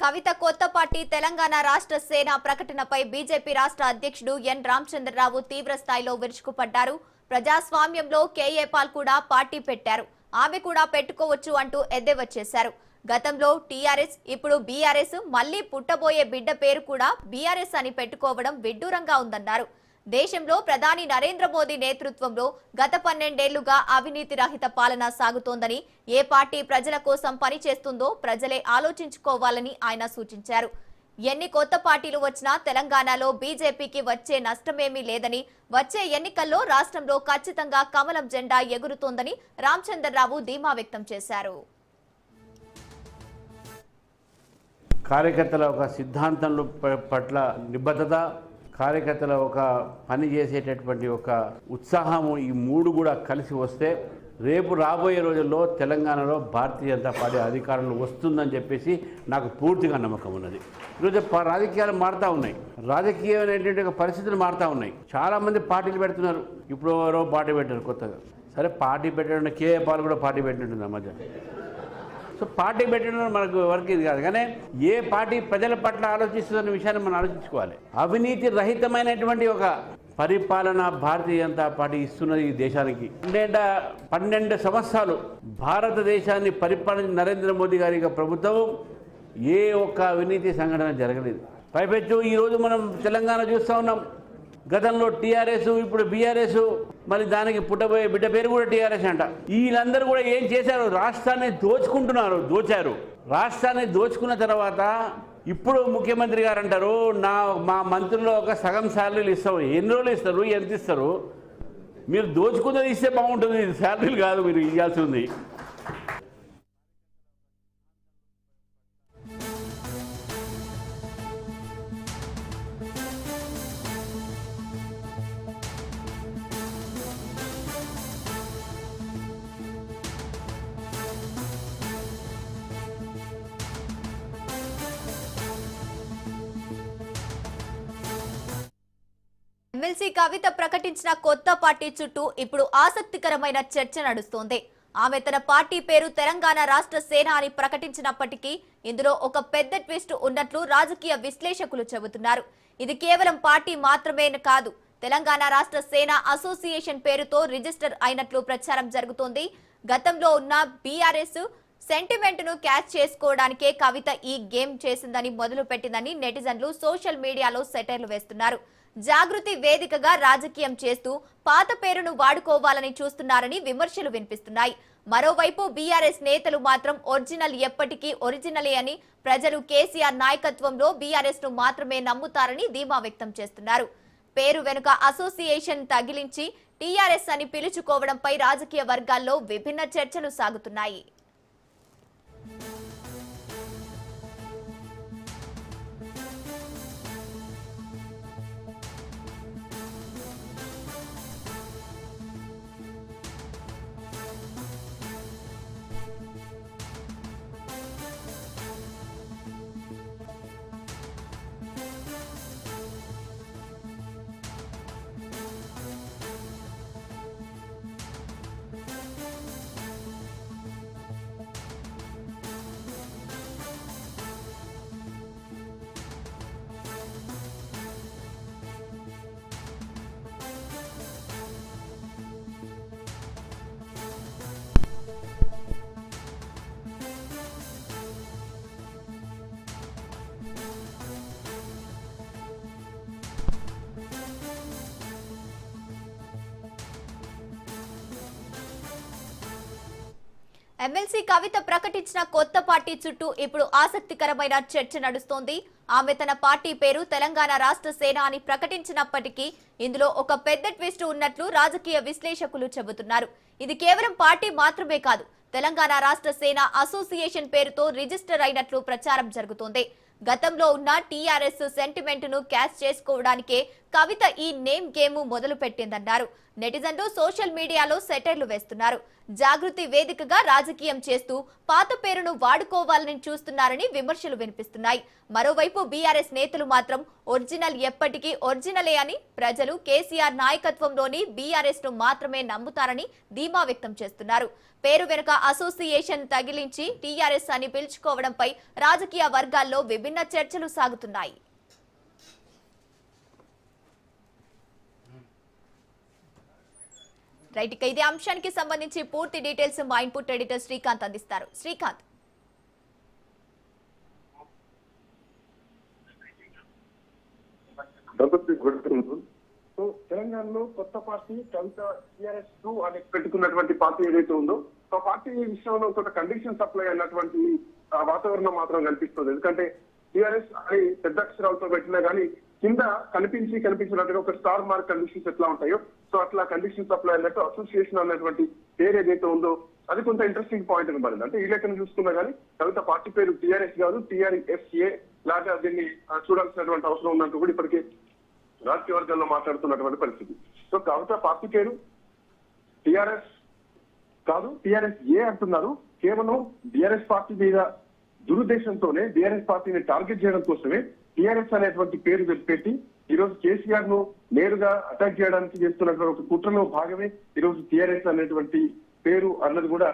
కవిత కొత్త పార్టీ తెలంగాణ రాష్ట్ర సేన ప్రకటనపై బీజేపీ రాష్ట్ర అధ్యక్షుడు ఎన్ రామచంద్రరావు తీవ్ర స్థాయిలో విరుచుకుపడ్డారు. ప్రజాస్వామ్యంలో కేఏ పాల్ కూడా పార్టీ పెట్టారు, ఆమె కూడా పెట్టుకోవచ్చు అంటూ ఎద్దేవా చేశారు. గతంలో టీఆర్ఎస్, ఇప్పుడు బీఆర్ఎస్, మళ్లీ పుట్టబోయే బిడ్డ పేరు కూడా బీఆర్ఎస్ అని పెట్టుకోవడం విడ్డూరంగా ఉందన్నారు. దేశంలో ప్రధాని నరేంద్ర మోదీ నేతృత్వంలో గత 12 ఏళ్లుగా అవినీతి రహిత పాలన సాగుతోందని, ఏ పార్టీ ప్రజల కోసం పనిచేస్తుందో ప్రజలే ఆలోచించుకోవాలని ఆయన సూచించారు. ఎన్ని కొత్త పార్టీలు వచ్చినా తెలంగాణలో బీజేపీకి వచ్చే నష్టమేమీ లేదని, వచ్చే ఎన్నికల్లో రాష్ట్రంలో ఖచ్చితంగా కమలం జెండా ఎగురుతోందని రామచంద్రరావు ధీమా వ్యక్తం చేశారు. కార్యకర్తల ఒక సిద్ధాంతంలో పట్ల నిబద్ధత, కార్యకర్తల ఒక పని చేసేటటువంటి ఒక ఉత్సాహము, ఈ మూడు కూడా కలిసి వస్తే రేపు రాబోయే రోజుల్లో తెలంగాణలో భారతీయ జనతా పార్టీ అధికారంలో వస్తుందని చెప్పేసి నాకు పూర్తిగా నమ్మకం ఉన్నది. ఈరోజు రాజకీయాలు మారుతూ ఉన్నాయి, రాజకీయమైనటువంటి పరిస్థితులు మారుతూ ఉన్నాయి. చాలామంది పార్టీలు పెడుతున్నారు. ఇప్పుడు ఎవరో పార్టీ పెట్టారు కొత్తగా. సరే, పార్టీ పెట్టడం కేఏ పాల్ కూడా పార్టీ పెట్టినట్టుంది ఆ మధ్య. సో పార్టీ పెట్టడం మనకు ఎవరికి ఇది కాదు, కానీ ఏ పార్టీ ప్రజల పట్ల ఆలోచిస్తుందన్న విషయాన్ని మనం ఆలోచించుకోవాలి. అవినీతి రహితమైనటువంటి ఒక పరిపాలన భారతీయ జనతా పార్టీ ఇస్తున్నది ఈ దేశానికి. 12 సంవత్సరాలు భారతదేశాన్ని పరిపాలన నరేంద్ర మోదీ గారి ప్రభుత్వం ఏ ఒక్క అవినీతి సంఘటన జరగలేదు. పైపెచ్చు ఈరోజు మనం తెలంగాణ చూస్తూ ఉన్నాం. గతంలో టీఆర్ఎస్, ఇప్పుడు బీఆర్ఎస్, మరి దానికి పుట్టబోయే బిడ్డ పేరు కూడా టీఆర్ఎస్ అంట. వీళ్ళందరూ కూడా ఏం చేశారు? రాష్ట్రాన్ని దోచారు. రాష్ట్రాన్ని దోచుకున్న తర్వాత ఇప్పుడు ముఖ్యమంత్రి గారు అంటారు, మా మంత్రుల్లో ఒక సగం శాలరీలు ఇస్తాం. ఎన్ని రోజులు ఇస్తారు, ఎంత ఇస్తారు? మీరు దోచుకున్నది ఇస్తే బాగుంటుంది, శాలరీలు కాదు మీరు ఇవ్వాల్సి ఉంది. ఎమ్మెల్సీ కవిత ప్రకటించిన కొత్త పార్టీ చుట్టూ ఇప్పుడు ఆసక్తికరమైన చర్చ నడుస్తోంది. ఆమె తన పార్టీ పేరు తెలంగాణ రాష్ట్ర సేన అని ప్రకటించినప్పటికీ ఇందులో ఒక పెద్ద ట్విస్ట్ ఉన్నట్లు రాజకీయ విశ్లేషకులు చెబుతున్నారు. ఇది కేవలం పార్టీ మాత్రమే కాదు, తెలంగాణ రాష్ట్ర సేన అసోసియేషన్ పేరుతో రిజిస్టర్ అయినట్లు ప్రచారం జరుగుతోంది. గతంలో ఉన్న బీఆర్ఎస్ సెంటిమెంట్ ను క్యాచ్ చేసుకోవడానికే కవిత ఈ గేమ్ చేసిందని మొదలు పెట్టిందని నెటిజన్లు సోషల్ మీడియాలో సెటైర్లు వేస్తున్నారు. జాగృతి వేదికగా రాజకీయం చేస్తూ పాత పేరును వాడుకోవాలని చూస్తున్నారని విమర్శలు వినిపిస్తున్నాయి. మరోవైపు బీఆర్ఎస్ నేతలు మాత్రం ఒరిజినల్ ఎప్పటికీ ఒరిజినలే అని, ప్రజలు కేసీఆర్ నాయకత్వంలో బీఆర్ఎస్ ను మాత్రమే నమ్ముతారని ధీమా వ్యక్తం చేస్తున్నారు. పేరు వెనుక అసోసియేషన్ తగిలించి టీఆర్ఎస్ అని పిలుచుకోవడంపై రాజకీయ వర్గాల్లో విభిన్న చర్చలు సాగుతున్నాయి. ఎమ్మెల్సీ కవిత ప్రకటించిన కొత్త పార్టీ చుట్టూ ఇప్పుడు ఆసక్తికరమైన చర్చ నడుస్తోంది. ఆమె తన పార్టీ పేరు తెలంగాణ రాష్ట్ర సేన అని ప్రకటించినప్పటికీ ఇందులో ఒక పెద్ద ట్విస్ట్ ఉన్నట్లు రాజకీయ విశ్లేషకులు చెబుతున్నారు. ఇది కేవలం పార్టీ మాత్రమే కాదు, తెలంగాణ రాష్ట్ర సేన అసోసియేషన్ పేరుతో రిజిస్టర్ అయినట్లు ప్రచారం జరుగుతోంది. గతంలో ఉన్న టీఆర్ఎస్ సెంటిమెంట్ ను క్యాచ్ చేసుకోవడానికే కవిత ఈ నేమ్ గేమ్ మొదలు పెట్టిందన్నారు. నెటిజన్లు సోషల్ మీడియాలో సెటైర్లు వేస్తున్నారు. జాగృతి వేదికగా రాజకీయం చేస్తూ పాత పేరును వాడుకోవాలని చూస్తున్నారని విమర్శలు వినిపిస్తున్నాయి. మరోవైపు బీఆర్ఎస్ నేతలు మాత్రం ఒరిజినల్ ఎప్పటికీ ఒరిజినలే అని, ప్రజలు కేసీఆర్ నాయకత్వంలోని బీఆర్ఎస్ ను మాత్రమే నమ్ముతారని ధీమా వ్యక్తం చేస్తున్నారు. పేరు వెనుక అసోసియేషన్ తగిలించి టీఆర్ఎస్ అని పిలుచుకోవడంపై రాజకీయ వర్గాల్లో విభిన్న చర్చలు సాగుతున్నాయి. రైట్, ఇక ఇదే అంశానికి సంబంధించి పూర్తి డీటెయిల్స్ మా ఇన్పుట్ ఎడిటర్ శ్రీకాంత్ అందిస్తారు. శ్రీకాంత్. తెలంగాణలో కొత్త పార్టీ కవిత టీఆర్ఎస్ 2 అని పెట్టుకున్నటువంటి పార్టీ ఏదైతే ఉందో ఆ పార్టీ విషయంలో కొంత కండిషన్ సప్లై అన్నటువంటి వాతావరణం మాత్రం కనిపిస్తుంది. ఎందుకంటే టీఆర్ఎస్ అని పెద్ద అక్షరాలతో పెట్టినా కానీ కింద కనిపించినట్టుగా ఒక స్టార్ మార్క్ కండిషన్స్ ఎట్లా ఉంటాయో సో అట్లా కండిషన్ సప్లై అన్నట్టు అసోసియేషన్ అన్నటువంటి పేరు ఏదైతే ఉందో అది కొంత ఇంట్రెస్టింగ్ పాయింట్ కనబడింది. అంటే ఈ లెక్కను చూసుకున్నా కానీ కవిత పార్టీ పేరు టీఆర్ఎస్ కాదు టీఆర్ఎస్ఏ లాగా దీన్ని చూడాల్సినటువంటి అవసరం ఉన్నట్టు కూడా ఇప్పటికే రాజకీయ వర్గాల్లో మాట్లాడుతున్నటువంటి పరిస్థితి. సో కవిత పార్టీ పేరు టీఆర్ఎస్ కాదు టీఆర్ఎస్ఏ అంటున్నారు. కేవలం బీఆర్ఎస్ పార్టీ మీద దురుద్దేశంతోనే బీఆర్ఎస్ పార్టీని టార్గెట్ చేయడం కోసమే టీఆర్ఎస్ అనేటువంటి పేరు పెట్టి ఈ రోజు కేసీఆర్ ను నేరుగా అటాక్ చేయడానికి చేస్తున్నటువంటి ఒక కుట్రలో భాగమే ఈ రోజు టీఆర్ఎస్ అనేటువంటి పేరు అన్నది కూడా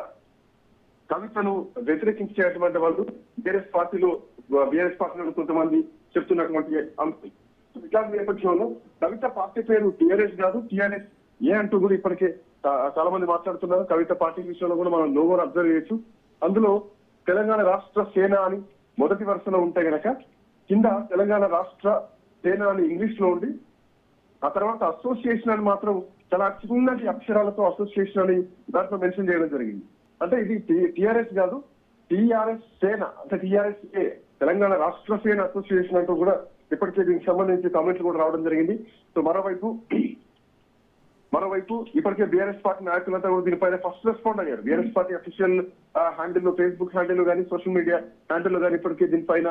కవితను వ్యతిరేకించేటువంటి వాళ్ళు బీఆర్ఎస్ పార్టీలో కొంతమంది చెప్తున్నటువంటి అంశం. ఇట్లాంటి నేపథ్యంలో కవిత పార్టీ పేరు టీఆర్ఎస్ కాదు టీఆర్ఎస్ ఏ అంటూ కూడా ఇప్పటికే చాలా మంది మాట్లాడుతున్నారు. కవిత పార్టీ విషయంలో కూడా మనం లోగోను అబ్జర్వ్ చేయొచ్చు. అందులో తెలంగాణ రాష్ట్ర సేన అని మొదటి వరుసలో ఉంటే గనక కింద తెలంగాణ రాష్ట్ర సేన అని ఇంగ్లీష్ లో ఉండి ఆ తర్వాత అసోసియేషన్ అని మాత్రం చాలా చిన్నటి అక్షరాలతో అసోసియేషన్ అని దాంట్లో మెన్షన్ చేయడం జరిగింది. అంటే ఇది టీఆర్ఎస్ కాదు టీఆర్ఎస్ సేన, అంటే టీఆర్ఎస్ ఏ తెలంగాణ రాష్ట్ర సేన అసోసియేషన్ అంటూ కూడా ఇప్పటికే దీనికి సంబంధించి కామెంట్లు కూడా రావడం జరిగింది. సో మరోవైపు ఇప్పటికే బీఆర్ఎస్ పార్టీ నాయకులంతా కూడా దీనిపైన ఫస్ట్ రెస్పాండ్ అయ్యారు. BRS party official handle, Facebook handle కానీ సోషల్ మీడియా హ్యాండిల్ కానీ ఇప్పటికే దీనిపైన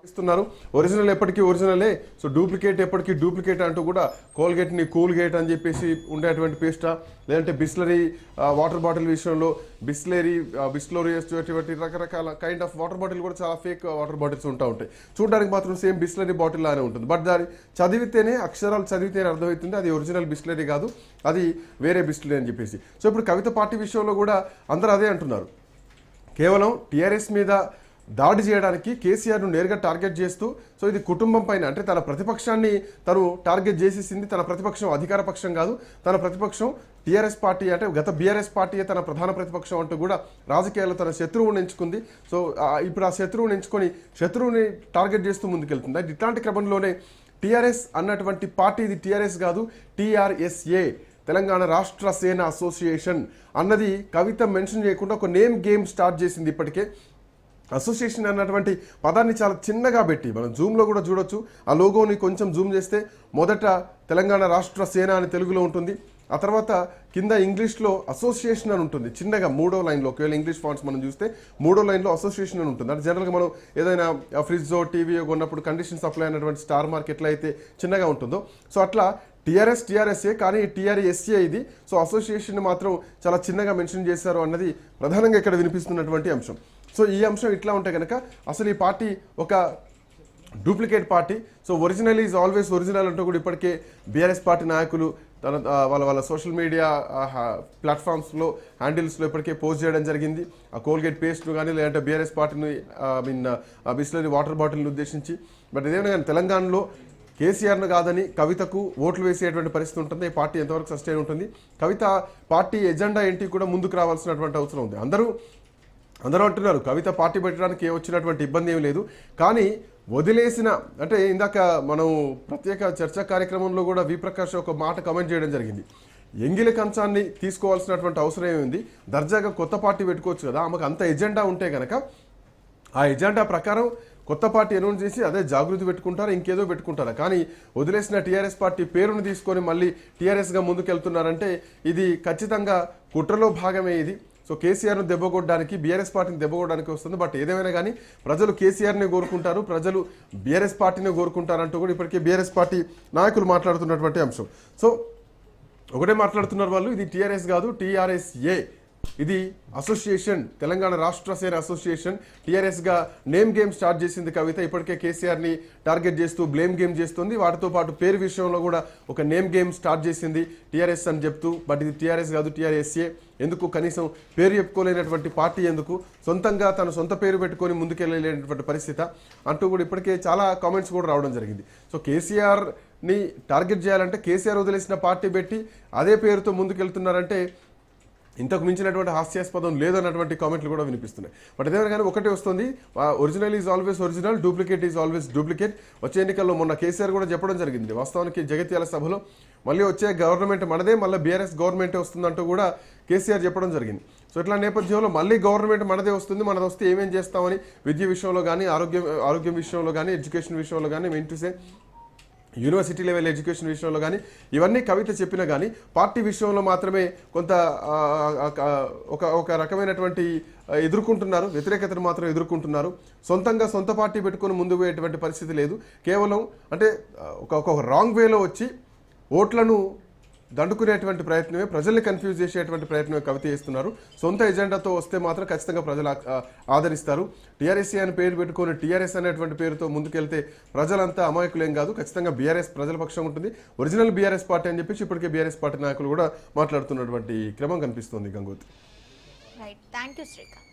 ఇస్తున్నారు. ఒరిజినల్ ఎప్పటికీ ఒరిజినలే, సో డూప్లికేట్ ఎప్పటికీ డూప్లికేట్ అంటూ కూడా కోల్గేట్ ని కూల్గేట్ అని చెప్పేసి ఉండేటువంటి పేస్టా, లేదంటే బిస్లరీ వాటర్ బాటిల్ విషయంలో బిస్లోరియస్ రకరకాల కైండ్ ఆఫ్ వాటర్ బాటిల్ కూడా చాలా ఫేక్ వాటర్ బాటిల్స్ ఉంటాయి. చూడడానికి మాత్రం సేమ్ బిస్లరీ బాటిల్ లానే ఉంటుంది. బట్ దాని అక్షరాలు చదివితేనే అర్థమవుతుంది అది ఒరిజినల్ బిస్లరీ కాదు, అది వేరే బిస్లరీ అని చెప్పేసి. సో ఇప్పుడు కవిత పార్టీ విషయంలో కూడా అందరూ అదే అంటున్నారు. కేవలం టీఆర్ఎస్ మీద దాడి చేయడానికి కేసీఆర్ను నేరుగా టార్గెట్ చేస్తూ, సో ఇది కుటుంబం పైన, అంటే తన ప్రతిపక్షాన్ని తను టార్గెట్ చేసేసింది. తన ప్రతిపక్షం అధికార పక్షం కాదు, తన ప్రతిపక్షం టీఆర్ఎస్ పార్టీ, అంటే గత బీఆర్ఎస్ పార్టీయే తన ప్రధాన ప్రతిపక్షం అంటూ కూడా రాజకీయాల్లో తన శత్రువుని ఎంచుకుంది. సో ఇప్పుడు ఆ శత్రువుని ఎంచుకొని శత్రువుని టార్గెట్ చేస్తూ ముందుకెళ్తుంది. ఇట్లాంటి క్రమంలోనే టీఆర్ఎస్ అన్నటువంటి పార్టీ ఇది టీఆర్ఎస్ కాదు టీఆర్ఎస్ఏ, తెలంగాణ రాష్ట్ర సేన అసోసియేషన్ అన్నది కవిత మెన్షన్ చేయకుండా ఒక నేమ్ గేమ్ స్టార్ట్ చేసింది. ఇప్పటికే అసోసియేషన్ అన్నటువంటి పదాన్ని చాలా చిన్నగా పెట్టి మనం జూమ్లో కూడా చూడొచ్చు. ఆ లోగోని కొంచెం జూమ్ చేస్తే మొదట తెలంగాణ రాష్ట్ర సేన అని తెలుగులో ఉంటుంది, ఆ తర్వాత కింద ఇంగ్లీష్లో అసోసియేషన్ అని ఉంటుంది చిన్నగా 3వ లైన్లో. ఒకవేళ ఇంగ్లీష్ ఫాంట్స్ మనం చూస్తే 3వ లైన్లో అసోసియేషన్ అని ఉంటుంది. అంటే జనరల్గా మనం ఏదైనా ఫ్రిడ్జో టీవీయో కొన్నప్పుడు కండిషన్ సప్లై అనేటువంటి స్టార్ మార్క్ ఎట్లయితే చిన్నగా ఉంటుందో, సో అట్లా టీఆర్ఎస్ఏ కానీ టీఆర్ఎస్ఏ ఇది. సో అసోసియేషన్ మాత్రం చాలా చిన్నగా మెన్షన్ చేశారు అన్నది ప్రధానంగా ఇక్కడ వినిపిస్తున్నటువంటి అంశం. సో ఈ అంశం ఇట్లా ఉంటే కనుక అసలు ఈ పార్టీ ఒక duplicate party. So original is always original అంటూ కూడా ఇప్పటికే బీఆర్ఎస్ పార్టీ నాయకులు వాళ్ళ సోషల్ మీడియా ప్లాట్ఫామ్స్లో హ్యాండిల్స్లో ఇప్పటికే పోస్ట్ చేయడం జరిగింది. ఆ కోల్గేట్ పేస్ట్ను కానీ లేదంటే బీఆర్ఎస్ పార్టీని బిస్లరీ వాటర్ బాటిల్ని ఉద్దేశించి. బట్ ఇదేమైనా కానీ తెలంగాణలో కేసీఆర్ను కాదని కవితకు ఓట్లు వేసేటువంటి పరిస్థితి ఉంటుంది. ఈ పార్టీ ఎంతవరకు సస్టైన్ ఉంటుంది, కవిత పార్టీ ఎజెండా ఏంటి కూడా ముందుకు రావాల్సినటువంటి అవసరం ఉంది. అందరూ అంటున్నారు కవిత పార్టీ పెట్టడానికి వచ్చినటువంటి ఇబ్బంది ఏమి లేదు, కానీ వదిలేసిన, అంటే ఇందాక మనం ప్రత్యేక చర్చా కార్యక్రమంలో కూడా విప్రకాష్ ఒక మాట కమెంట్ చేయడం జరిగింది. ఎంగిలి కంచాన్ని తీసుకోవాల్సినటువంటి అవసరం ఏముంది, దర్జాగా కొత్త పార్టీ పెట్టుకోవచ్చు కదా, ఆమెకు అంత ఎజెండా ఉంటే కనుక ఆ ఎజెండా ప్రకారం కొత్త పార్టీ అనౌన్స్ చేసి అదే జాగృతి పెట్టుకుంటారా ఇంకేదో పెట్టుకుంటారా, కానీ వదిలేసిన టీఆర్ఎస్ పార్టీ పేరును తీసుకొని మళ్ళీ టీఆర్ఎస్గా ముందుకెళ్తున్నారంటే ఇది ఖచ్చితంగా కుట్రలో భాగమే ఇది. సో కేసీఆర్ను దెబ్బకొట్టడానికి బీఆర్ఎస్ పార్టీని దెబ్బకొట్టడానికి వస్తుంది. బట్ ఏదేమైనా కానీ ప్రజలు కేసీఆర్ని కోరుకుంటారు, ప్రజలు బీఆర్ఎస్ పార్టీని కోరుకుంటారంటూ కూడా ఇప్పటికే బీఆర్ఎస్ పార్టీ నాయకులు మాట్లాడుతున్నటువంటి అంశం. సో ఒకటే మాట్లాడుతున్నారు వాళ్ళు, ఇది టీఆర్ఎస్ కాదు TRSA, ఇది అసోసియేషన్, తెలంగాణ రాష్ట్ర సేన అసోసియేషన్. టీఆర్ఎస్గా నేమ్ గేమ్ స్టార్ట్ చేసింది కవిత. ఇప్పటికే కేసీఆర్ని టార్గెట్ చేస్తూ బ్లేమ్ గేమ్ చేస్తుంది. వాటితో పాటు పేరు విషయంలో కూడా ఒక నేమ్ గేమ్ స్టార్ట్ చేసింది టీఆర్ఎస్ అని చెప్తూ. బట్ ఇది టీఆర్ఎస్ కాదు TRSA. ఎందుకు కనీసం పేరు చెప్పుకోలేనటువంటి పార్టీ ఎందుకు, సొంతంగా తన సొంత పేరు పెట్టుకొని ముందుకెళ్ళలేనటువంటి పరిస్థితి అంటూ కూడా ఇప్పటికే చాలా కామెంట్స్ కూడా రావడం జరిగింది. సో కేసీఆర్ని టార్గెట్ చేయాలంటే కేసీఆర్ వదిలేసిన పార్టీ పెట్టి అదే పేరుతో ముందుకెళ్తున్నారంటే ఇంతకు మించినటువంటి హాస్యాస్పదం లేదన్నటువంటి కామెంట్లు కూడా వినిపిస్తున్నాయి. బట్ అదే కానీ ఒకటే వస్తుంది, original is always original, duplicate is always duplicate. వచ్చే ఎన్నికల్లో మొన్న కేసీఆర్ కూడా చెప్పడం జరిగింది. వాస్తవానికి జగిత్యాల సభలో మళ్ళీ వచ్చే గవర్నమెంట్ మనదే, మళ్ళీ బీఆర్ఎస్ గవర్నమెంటే వస్తుందంటూ కూడా కేసీఆర్ చెప్పడం జరిగింది. సో ఇట్లా నేపథ్యంలో మళ్ళీ గవర్నమెంట్ మనదే వస్తుంది, మనది వస్తే ఏమేం చేస్తామని విద్య విషయంలో కానీ, ఆరోగ్యం విషయంలో కానీ, ఎడ్యుకేషన్ విషయంలో కానీ, mean to say university level education విషయంలో కానీ ఇవన్నీ కవిత చెప్పినా కానీ పార్టీ విషయంలో మాత్రమే కొంత ఒక రకమైనటువంటి ఎదుర్కొంటున్నారు, వ్యతిరేకతను మాత్రం ఎదుర్కొంటున్నారు. సొంతంగా సొంత పార్టీ పెట్టుకొని ముందుకు పోయేటువంటి పరిస్థితి లేదు. కేవలం అంటే ఒక రాంగ్ వేలో వచ్చి ఓట్లను దండుకునేటువంటి ప్రయత్నమే, ప్రజల్ని కన్ఫ్యూజ్ చేసేటువంటి ప్రయత్నమే కవిత చేస్తున్నారు. సొంత ఎజెండాతో వస్తే మాత్రం ఖచ్చితంగా ప్రజలు ఆదరిస్తారు. TRSA అని పేరు పెట్టుకొని టీఆర్ఎస్ అనేటువంటి పేరుతో ముందుకెళ్తే ప్రజలంతా అమాయకులేం కాదు, ఖచ్చితంగా బీఆర్ఎస్ ప్రజల పక్షం ఉంటుంది, ఒరిజినల్ బీఆర్ఎస్ పార్టీ అని చెప్పేసి ఇప్పటికే బీఆర్ఎస్ పార్టీ నాయకులు కూడా మాట్లాడుతున్నటువంటి క్రమం కనిపిస్తుంది. Gangotri. Right, thank you Srikanth.